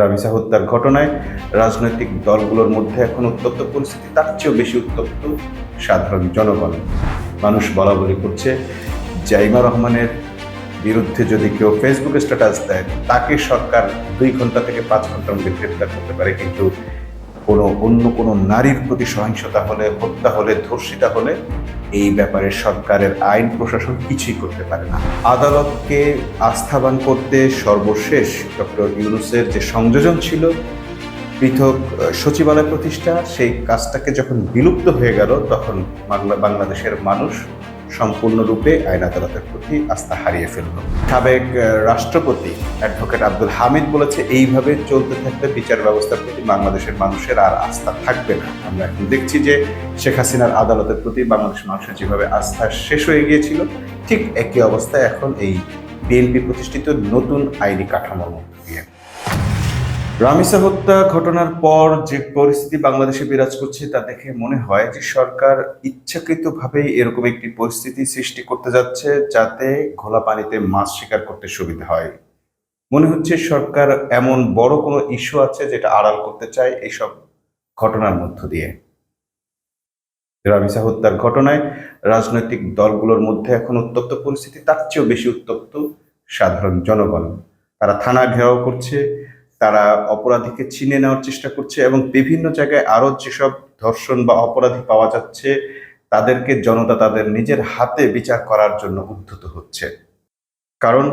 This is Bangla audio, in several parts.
রামিসা হত্যার ঘটনায় রাজনৈতিক দলগুলোর মধ্যে এখন উত্তপ্ত পরিস্থিতি, তার চেয়েও বেশি উত্তপ্ত সাধারণ জনগণ। মানুষ বলা বলি করছে, জাইমা রহমানের বিরুদ্ধে যদি কেউ ফেসবুকে স্ট্যাটাস দেয়, তাকে সরকার 2 ঘন্টা থেকে 5 ঘন্টার মধ্যে গ্রেপ্তার করতে পারে, কিন্তু অন্য কোনো নারীর প্রতি সহিংসতা হলে, হত্যা হলে, ধর্ষিতা হলে এই ব্যাপারে সরকারের আইন প্রশাসন কিছুই করতে পারে না। আদালতকে আস্থাবান করতে সর্বশেষ ডক্টর ইউনূসের যে সংযোজন ছিল, পৃথক সচিবালয় প্রতিষ্ঠা, সেই কাজটাকে যখন বিলুপ্ত হয়ে গেল, তখন বাংলাদেশের মানুষ সম্পূর্ণরূপে আইন আদালতের প্রতি আস্থা হারিয়ে ফেলল। সাবেক রাষ্ট্রপতি অ্যাডভোকেট আব্দুল হামিদ বলেছে, এইভাবে চলতে থাকলে বিচার ব্যবস্থার প্রতি বাংলাদেশের মানুষের আর আস্থা থাকবে না। আমরা এখন দেখছি যে শেখ হাসিনার আদালতের প্রতি বাংলাদেশের মানুষের যেভাবে আস্থা শেষ হয়ে গিয়েছিল, ঠিক একই অবস্থায় এখন এই বিএনপি প্রতিষ্ঠিত নতুন আইনি কাঠামোর মধ্য দিয়ে। রামিসা হত্যা ঘটনার পর যে পরিস্থিতি বাংলাদেশে বিরাজ করছে, তা দেখে মনে হয় যে সরকার ইচ্ছাকৃতভাবেই এরকম একটি পরিস্থিতি সৃষ্টি করতে যাচ্ছে, যাতে ঘোলা পানিতে মাছ শিকার করতে সুবিধা হয়। মনে হচ্ছে সরকার এমন বড় কোনো ইস্যু আছে যেটা আড়াল করতে চায় এইসব ঘটনার মধ্য দিয়ে। রামিসা হত্যার ঘটনায় রাজনৈতিক দলগুলোর মধ্যে এখন উত্তপ্ত পরিস্থিতি, তার চেয়েও বেশি উত্তপ্ত সাধারণ জনগণ। তারা থানা ঘেরাও করছে, তারা অপরাধীকে চিনে নেওয়ার চেষ্টা করছে, এবং বিভিন্ন জায়গায় আরো যেসব ধর্ষণ বা অপরাধী পাওয়া যাচ্ছে, তাদেরকে জনতা তাদের নিজের হাতে বিচার করার জন্য উদ্ধত হচ্ছে। কারণ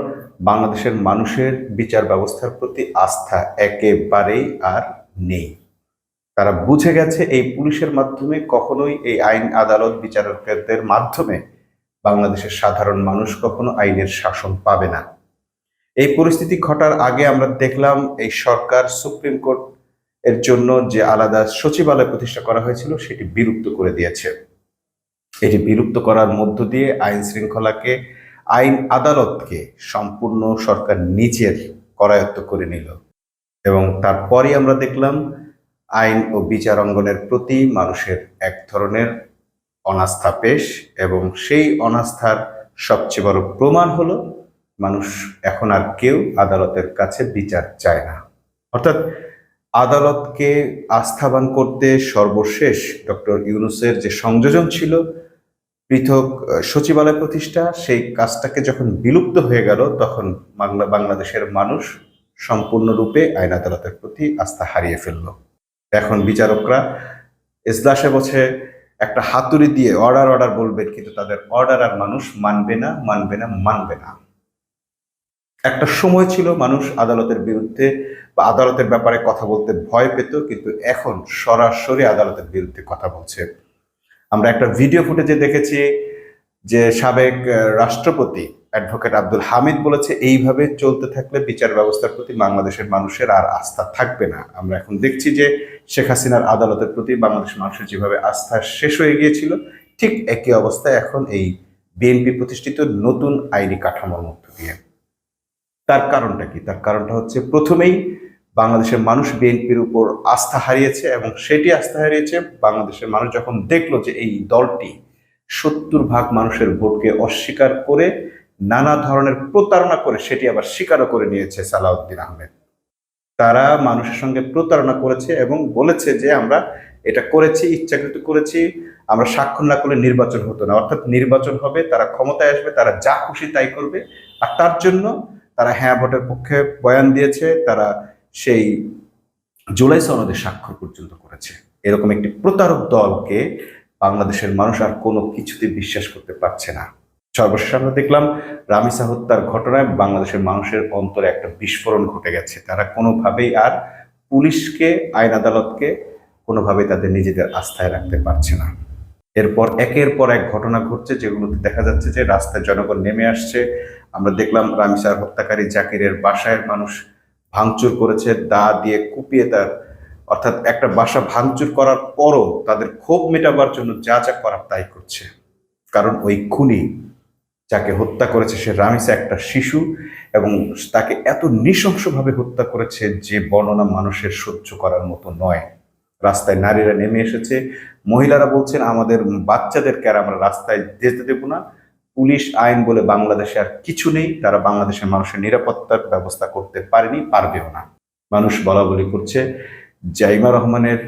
বাংলাদেশের মানুষের বিচার ব্যবস্থার প্রতি আস্থা একেবারেই আর নেই। তারা বুঝে গেছে এই পুলিশের মাধ্যমে কখনোই, এই আইন আদালত বিচারকদের মাধ্যমে বাংলাদেশের সাধারণ মানুষ কখনো আইনের শাসন পাবে না। এই পরিস্থিতি ঘটার আগে আমরা দেখলাম এই সরকার সুপ্রিম কোর্ট এর জন্য যে আলাদা সচিবালয় প্রতিষ্ঠা করা হয়েছিল, সেটি বিলুপ্ত করে দিয়েছে। এটি বিলুপ্ত করার মধ্য দিয়ে আইন শৃঙ্খলাকে, আইন আদালতকে সম্পূর্ণ সরকার নিজের করায়ত্ত করে নিল। এবং তারপরই আমরা দেখলাম আইন ও বিচার অঙ্গনের প্রতি মানুষের এক ধরনের অনাস্থা পেশ, এবং সেই অনাস্থার সবচেয়ে বড় প্রমাণ হলো মানুষ এখন আর কেউ আদালতের কাছে বিচার চায় না। অর্থাৎ আদালতকে আস্থাবান করতে সর্বশেষ ডক্টর ইউনূসের যে সংযোজন ছিল, পৃথক সচিবালয় প্রতিষ্ঠা, সেই কাজটাকে যখন বিলুপ্ত হয়ে গেল, তখন বাংলাদেশের মানুষ সম্পূর্ণরূপে আইন আদালতের প্রতি আস্থা হারিয়ে ফেলল। এখন বিচারকরা এজলাসে বসে একটা হাতুড়ি দিয়ে অর্ডার বলবেন, কিন্তু তাদের অর্ডার আর মানুষ মানবে না, মানবে না, মানবে না। একটা সময় ছিল মানুষ আদালতের বিরুদ্ধে বা আদালতের ব্যাপারে কথা বলতে ভয় পেত, কিন্তু এখন সরাসরি আদালতের বিরুদ্ধে কথা বলছে। আমরা একটা ভিডিও ফুটেজে দেখেছি যে সাবেক রাষ্ট্রপতি অ্যাডভোকেট আব্দুল হামিদ বলেছে, এইভাবে চলতে থাকলে বিচার ব্যবস্থার প্রতি বাংলাদেশের মানুষের আর আস্থা থাকবে না। আমরা এখন দেখছি যে শেখ হাসিনার আদালতের প্রতি বাংলাদেশের মানুষের যেভাবে আস্থা শেষ হয়ে গিয়েছিল, ঠিক একই অবস্থায় এখন এই বিএনপি প্রতিষ্ঠিত নতুন আইনি কাঠামোর মধ্য দিয়ে। তার কারণটা কি? তার কারণটা হচ্ছে, প্রথমেই বাংলাদেশের মানুষ বিএনপির উপর আস্থা হারিয়েছে, এবং সেটি আস্থা হারিয়েছে বাংলাদেশের মানুষ যখন দেখলো যে এই দলটি 70% মানুষের ভোটকে অস্বীকার করে, নানা ধরনের প্রতারণা করে, সেটি আবার স্বীকারও করে নিয়েছে সালাউদ্দিন আহমেদ। তারা মানুষের সঙ্গে প্রতারণা করেছে এবং বলেছে যে আমরা এটা করেছি, ইচ্ছাকৃত করেছি, আমরা স্বাক্ষর না করলে নির্বাচন হতো না। অর্থাৎ নির্বাচন হবে, তারা ক্ষমতায় আসবে, তারা যা খুশি তাই করবে, আর তার জন্য তারা হ্যাঁ ভোটের পক্ষে বয়ান দিয়েছে, তারা সেই জুলাই সনদে স্বাক্ষর পর্যন্ত করেছে। এরকম একটি প্রতারক দলকে বাংলাদেশের মানুষ আর কোনো কিছুতে বিশ্বাস করতে পারছে না। সর্বশেষ আমরা দেখলাম রামিসা হত্যার ঘটনায় বাংলাদেশের মানুষের অন্তরে একটা বিস্ফোরণ ঘটে গেছে। তারা কোনোভাবেই আর পুলিশকে, আইন আদালতকে কোনোভাবেই তাদের নিজেদের আস্থায় রাখতে পারছে না। এরপর একের পর এক ঘটনা ঘটছে, যেগুলোতে দেখা যাচ্ছে যে রাস্তায় জনগণ নেমে আসছে। আমরা দেখলাম রামিসার হত্যাকারী জাকিরের বাসায় মানুষ ভাঙচুর করেছে, দা দিয়ে কুপিয়ে অর্থাৎ একটা বাসা ভাঙচুর করার পরও তাদের ক্ষোভ মেটাবার জন্য যা যা করার তাই করছে। কারণ ওই খুনি যাকে হত্যা করেছে, সে রামিসা একটা শিশু, এবং তাকে এত নৃশংসভাবে হত্যা করেছে যে বর্ণনা মানুষের সহ্য করার মতো নয়। রাস্তায় নারীরা নেমে এসেছে, মহিলারা বলছেন আমাদের বাচ্চাদেরকে আর আমরা রাস্তায় যেতে দেব না। পুলিশ আইন বলে বাংলাদেশে আর কিছু নেই, তারা বাংলাদেশের মানুষের নিরাপত্তার ব্যবস্থা করতে পারেনি, পারবেও না। মানুষ বলা বলি করছে জাইমা রহমানের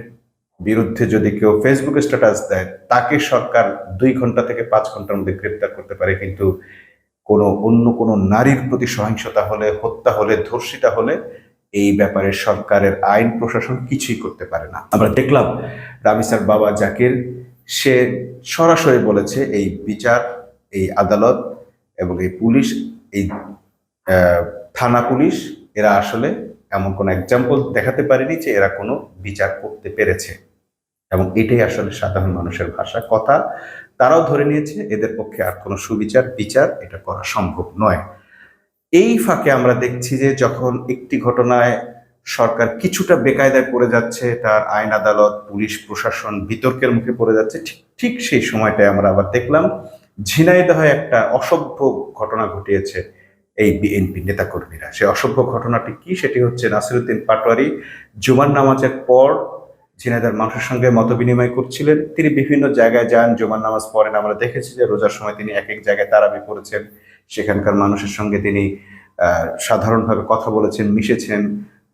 বিরুদ্ধে যদি কেউ ফেসবুকে স্ট্যাটাস দেয় তাকে সরকার 2 ঘন্টা থেকে 5 ঘন্টার মধ্যে গ্রেপ্তার করতে পারে, কিন্তু অন্য কোনো নারীর প্রতি সহিংসতা হলে, হত্যা হলে, ধর্ষিতা হলে এই ব্যাপারে সরকারের আইন প্রশাসন কিছুই করতে পারে না। আমরা দেখলাম রামিসার বাবা জাকির, সে সরাসরি বলেছে এই বিচার, এই আদালত এবং এই পুলিশ, এই থানা পুলিশ, এরা আসলে এমন কোনো এক্সাম্পল দেখাতে পারেনি যে এরা কোনো বিচার করতে পেরেছে। এবং এটাই আসলে সাধারণ মানুষের ভাষা, কথা তারাও ধরে নিয়েছে এদের পক্ষে আর কোনো বিচার এটা করা সম্ভব নয়। এই ফাঁকে আমরা দেখছি যে যখন একটি ঘটনায় সরকার কিছুটা বেকায়দায় পড়ে যাচ্ছে, তার আইন আদালত, পুলিশ প্রশাসন বিতর্কের মুখে পড়ে যাচ্ছে, ঠিক সেই সময়টায় আমরা আবার দেখলাম ঝিনাইদহে একটা অসভ্য ঘটনা ঘটিয়েছে এই বিএনপি নেতাকর্মীরা। সেই অসভ্য ঘটনাটি কি? সেটি হচ্ছে নাসিরউদ্দিন পাটোয়ারি জুমার নামাজের পর ঝিনাইদহের মানুষের সঙ্গে মত বিনিময় করছিলেন। তিনি বিভিন্ন জায়গায় যান, জুমার নামাজ পড়েন। আমরা দেখেছি যে রোজার সময় তিনি এক এক জায়গায় তারাবি পড়েছেন, সেখানকার মানুষের সঙ্গে তিনি সাধারণভাবে কথা বলেছেন, মিশেছেন,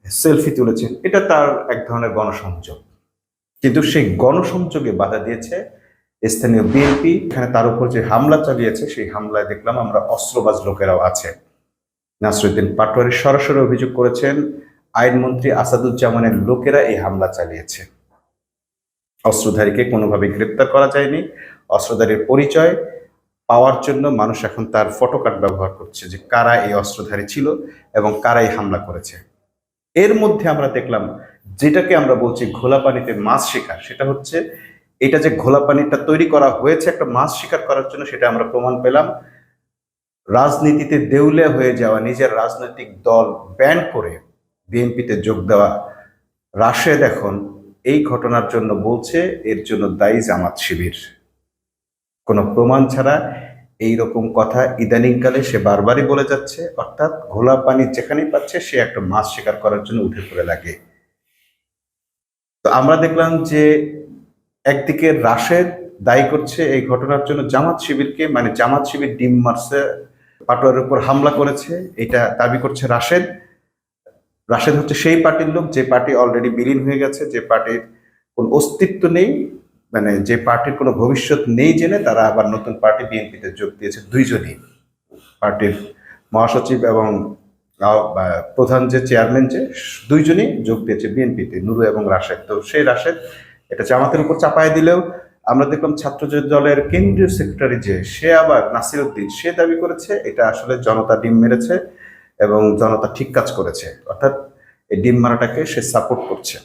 সেলফি তুলেছেন। এটা তার এক ধরনের গণসংযোগ। কিন্তু সেই গণসংযোগে বাধা দিয়েছে স্থানীয় বিএনপি। এখানে তার উপর যে হামলা চালিয়েছে, সেই হামলায় দেখলাম আমরা অস্ত্রবাজ লোকেরাও আছে। নাসিরউদ্দিন পাটোয়ারি সরাসরি অভিযোগ করেছেন আইনমন্ত্রী আসাদুজ্জামানের লোকেরা এই হামলা চালিয়েছে। অস্ত্রধারীকে কোনোভাবে গ্রেপ্তার করা যায়নি। অস্ত্রধারীর পরিচয় পাওয়ার জন্য মানুষ এখন তার ফটোকার্ড ব্যবহার করছে যে কারা এই অস্ত্রধারী ছিল এবং কারা এই হামলা করেছে। এর মধ্যে আমরা দেখলাম যেটাকে আমরা বলছি ঘোলা পানিতে মাছ শিকার, সেটা হচ্ছে এটা যে ঘোলা পানিটা তৈরি করা হয়েছে একটা মাছ শিকার করার জন্য, সেটা আমরা প্রমাণ পেলাম। রাজনীতিতে দেউলিয়া হয়ে যাওয়া, নিজের রাজনৈতিক দল ব্যান করে বিএনপিতে যোগ দেওয়া রাশেদ এখন এই ঘটনার জন্য বলছে এর জন্য দায়ী জামাত শিবির। কোনো প্রমাণ ছাড়া এইরকম কথা ইদানিংকালে সে বারবারই বলে যাচ্ছে, অর্থাৎ ঘোলা পানি যেখানেই পাচ্ছে সে একটা মাছ শিকার করার জন্য উঠে পড়ে লাগে। তো আমরা দেখলাম যে একদিকে রাশেদ দায়ী করছে এই ঘটনার জন্য জামাত শিবিরকে, মানে জামাত শিবির ডিম মারছে, পাটোয়ারির উপর হামলা করেছে, এটা দাবি করছে রাশেদ। রাশেদ হচ্ছে সেই পার্টির লোক যে পার্টি অলরেডি বিলীন হয়ে গেছে, যে পার্টির কোনো অস্তিত্ব নেই, মানে যে পার্টির কোনো ভবিষ্যৎ নেই জেনে তারা আবার নতুন পার্টি বিএনপিতে যোগ দিয়েছে। দুইজনই, পার্টির মহাসচিব এবং প্রধান যে চেয়ারম্যান, যে দুইজনই যোগ দিয়েছে বিএনপিতে, নুরু এবং রাশেদ। তো সেই রাশেদ এটা জামাতের উপর চাপায় দিলেও আমরা দেখলাম ছাত্র দলের কেন্দ্রীয় সেক্রেটারি যে সে আবার নাসিরউদ্দিন, সে দাবি করেছে এটা আসলে জনতা ডিম মেরেছে এবং জনতা ঠিক কাজ করেছে, অর্থাৎ এই ডিম মারাটাকে সে সাপোর্ট করছে।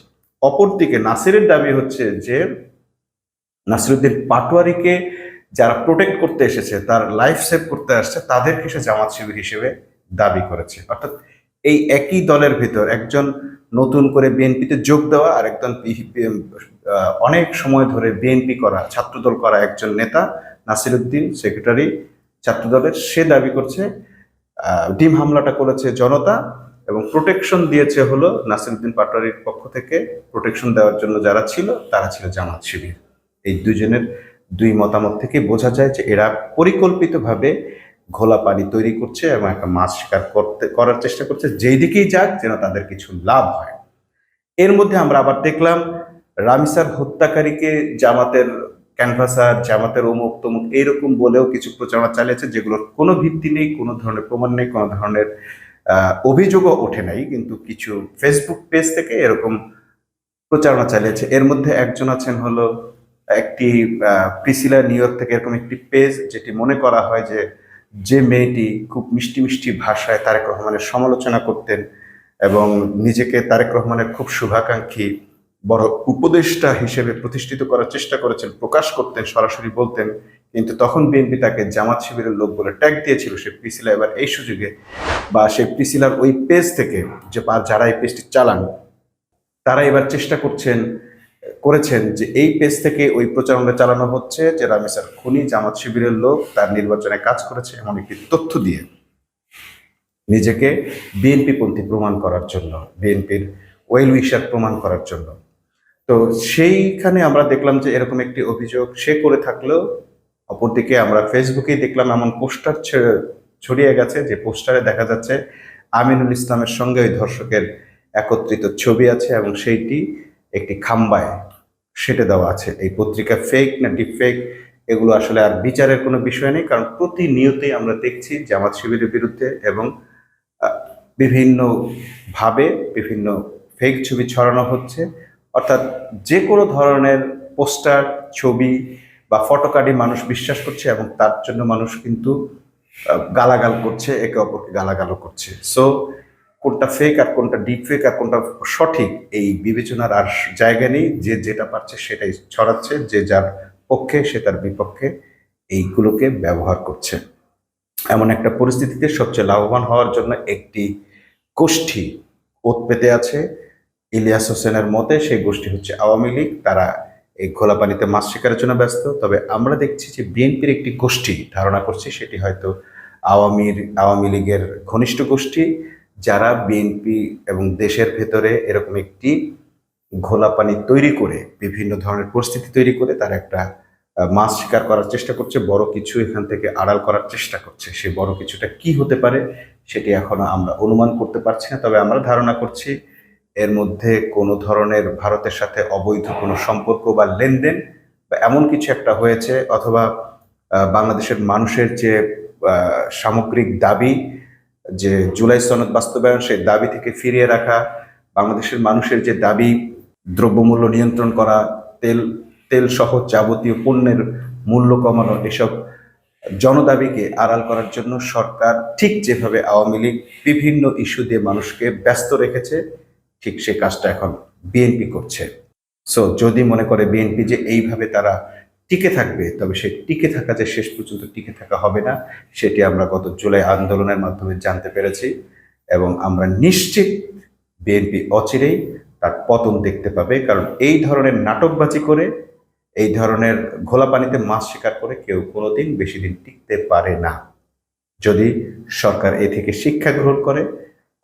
অপরদিকে নাসিরের দাবি হচ্ছে যে নাসিরউদ্দিন পাটোয়ারিকে যারা প্রোটেক্ট করতে এসেছে, তার লাইফ সেভ করতে আসছে, তাদেরকে সে জামাত শিবির হিসেবে দাবি করেছে। অর্থাৎ এই একই দলের ভিতর একজন নতুন করে বিএনপিতে যোগ দেওয়া আর একজন অনেক সময় ধরে বিএনপি করা, ছাত্রদল করা একজন নেতা নাসিরউদ্দিন সেক্রেটারি ছাত্রদলের, সে দাবি করছে ডিম হামলাটা করেছে জনতা এবং প্রোটেকশন দিয়েছে হলো নাসিরউদ্দিন পাটোয়ারির পক্ষ থেকে। প্রোটেকশন দেওয়ার জন্য যারা ছিল তারা ছিল জামাত শিবির। এই দুজনের দুই মতামত থেকে বোঝা যায় যে এরা পরিকল্পিতভাবে ঘোলা পানি তৈরি করছে এবং একটা মাছ শিকার করার চেষ্টা করছে, যেই দিকেই যাক যেন তাদের কিছু লাভ হয়। এর মধ্যে আমরা আবার দেখলাম রামিসার হত্যাকারীকে জামাতের ক্যানভাসার, জামাতের অমুক তমুক এইরকম বলেও কিছু প্রচারণা চালিয়েছে, যেগুলোর কোনো ভিত্তি নেই, কোনো ধরনের প্রমাণ নেই, কোনো ধরনের অভিযোগও ওঠে নাই, কিন্তু কিছু ফেসবুক পেজ থেকে এরকম প্রচারণা চালিয়েছে। এর মধ্যে একজন আছেন হলো একটি প্রিসিলা নিউ ইয়র্ক থেকে এরকম একটি পেজ, যেটি মনে করা হয় যে মেয়েটি খুব মিষ্টি মিষ্টি ভাষায় তারেক রহমানের সমালোচনা করতেন এবং নিজেকে তারেক রহমানের খুব শুভাকাঙ্ক্ষী বড় উপদেষ্টা হিসেবে প্রতিষ্ঠিত করার চেষ্টা করেছেন, প্রকাশ করতেন, সরাসরি বলতেন, কিন্তু তখন বিএনপি তাকে জামাত শিবিরের লোক বলে ট্যাগ দিয়েছিল। সে প্রিসিলা এবার এই সুযোগে বা সেই প্রিসিলার ওই পেজ থেকে যে যারা এই পেজটি চালান তারা এবার চেষ্টা করেছেন যে এই পেজ থেকে ওই প্রচারণা চালানো হচ্ছে যে রামিসার খুনি জামাত শিবিরের লোক, তার নির্বাচনে কাজ করেছে, এমন একটি তথ্য দিয়ে নিজেকে বিএনপি পন্থী প্রমাণ করার জন্য, বিএনপির ওয়েল উইশার প্রমাণ করার জন্য। তো সেইখানে আমরা দেখলাম যে এরকম একটি অভিযোগ সে করে থাকলেও অপরদিকে আমরা ফেসবুকেই দেখলাম এমন পোস্টার ছড়িয়ে গেছে যে পোস্টারে দেখা যাচ্ছে আমিনুল ইসলামের সঙ্গে ওই ধর্ষকের একত্রিত ছবি আছে এবং সেইটি একটি খাম্বায় সেটে দেওয়া আছে। এই পত্রিকা ফেক না ডিপ ফেক এগুলো আসলে আর বিচারের কোনো বিষয় নেই, কারণ প্রতিনিয়তই আমরা দেখছি জামাত শিবিরের বিরুদ্ধে এবং বিভিন্নভাবে বিভিন্ন ফেক ছবি ছড়ানো হচ্ছে। অর্থাৎ যে কোনো ধরনের পোস্টার, ছবি বা ফটোকার্ডে মানুষ বিশ্বাস করছে এবং তার জন্য মানুষ কিন্তু গালাগাল করছে, একে অপরকে গালাগালও করছে। সো কোনটা ফেক আর কোনটা ডিপ ফেক আর কোনটা সঠিক এই বিবেচনার আর জায়গা নেই। যে যেটা পারছে সেটাই ছড়াচ্ছে, যে যার পক্ষে সে তার বিপক্ষে এইগুলোকে ব্যবহার করছে। এমন একটা পরিস্থিতিতে সবচেয়ে লাভবান হওয়ার জন্য একটি গোষ্ঠী ওত পেতে আছে। ইলিয়াস হোসেনের মতে সেই গোষ্ঠী হচ্ছে আওয়ামী লীগ। তারা এই খোলা পানিতে মাছ শিকারের জন্য ব্যস্ত। তবে আমরা দেখছি যে বিএনপির একটি গোষ্ঠী, ধারণা করছি সেটি হয়তো আওয়ামী লীগের ঘনিষ্ঠ গোষ্ঠী, যারা বিএনপি এবং দেশের ভেতরে এরকম একটি ঘোলা পানি তৈরি করে, বিভিন্ন ধরনের পরিস্থিতি তৈরি করে তারা একটা মাছ শিকার করার চেষ্টা করছে, বড় কিছু এখান থেকে আড়াল করার চেষ্টা করছে। সেই বড় কিছুটা কি হতে পারে সেটি এখনো আমরা অনুমান করতে পারছি না। তবে আমরা ধারণা করছি এর মধ্যে কোনো ধরনের ভারতের সাথে অবৈধ কোনো সম্পর্ক বা লেনদেন বা এমন কিছু একটা হয়েছে, অথবা বাংলাদেশের মানুষের যে সামগ্রিক দাবি, যে জুলাই সনদ বাস্তবায়ন, সেই দাবি থেকে ফিরিয়ে রাখা, বাংলাদেশের মানুষের যে দাবি দ্রব্যমূল্য নিয়ন্ত্রণ করা, তেল তেল সহ যাবতীয় পণ্যের মূল্য কমানো, এসব জনদাবিকে আড়াল করার জন্য সরকার ঠিক যেভাবে আওয়ামী লীগ বিভিন্ন ইস্যু দিয়ে মানুষকে ব্যস্ত রেখেছে, ঠিক সে কাজটা এখন বিএনপি করছে। সো যদি মনে করে বিএনপি যে এইভাবে তারা টিকে থাকবে, তবে সে টিকে থাকা যে শেষ পর্যন্ত টিকে থাকা হবে না, সেটি আমরা গত জুলাই আন্দোলনের মাধ্যমে জানতে পেরেছি। এবং আমরা নিশ্চিত বিএনপি অচিরেই তার পতন দেখতে পাবে, কারণ এই ধরনের নাটকবাজি করে, এই ধরনের ঘোলা পানিতে মাছ শিকার করে কেউ কোনোদিন বেশি দিন টিকতে পারে না। যদি সরকার এ থেকে শিক্ষা গ্রহণ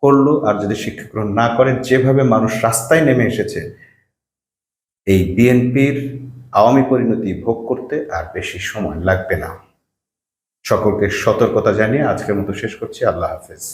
করলো, আর যদি শিক্ষা গ্রহণ না করে, যেভাবে মানুষ রাস্তায় নেমে এসেছে এই বিএনপির আওয়ামী পরিণতি ভোগ করতে আর বেশি সময় লাগবে না। সকলকে সতর্কতা জানিয়ে আজকের মতো শেষ করছি। আল্লাহ হাফেজ।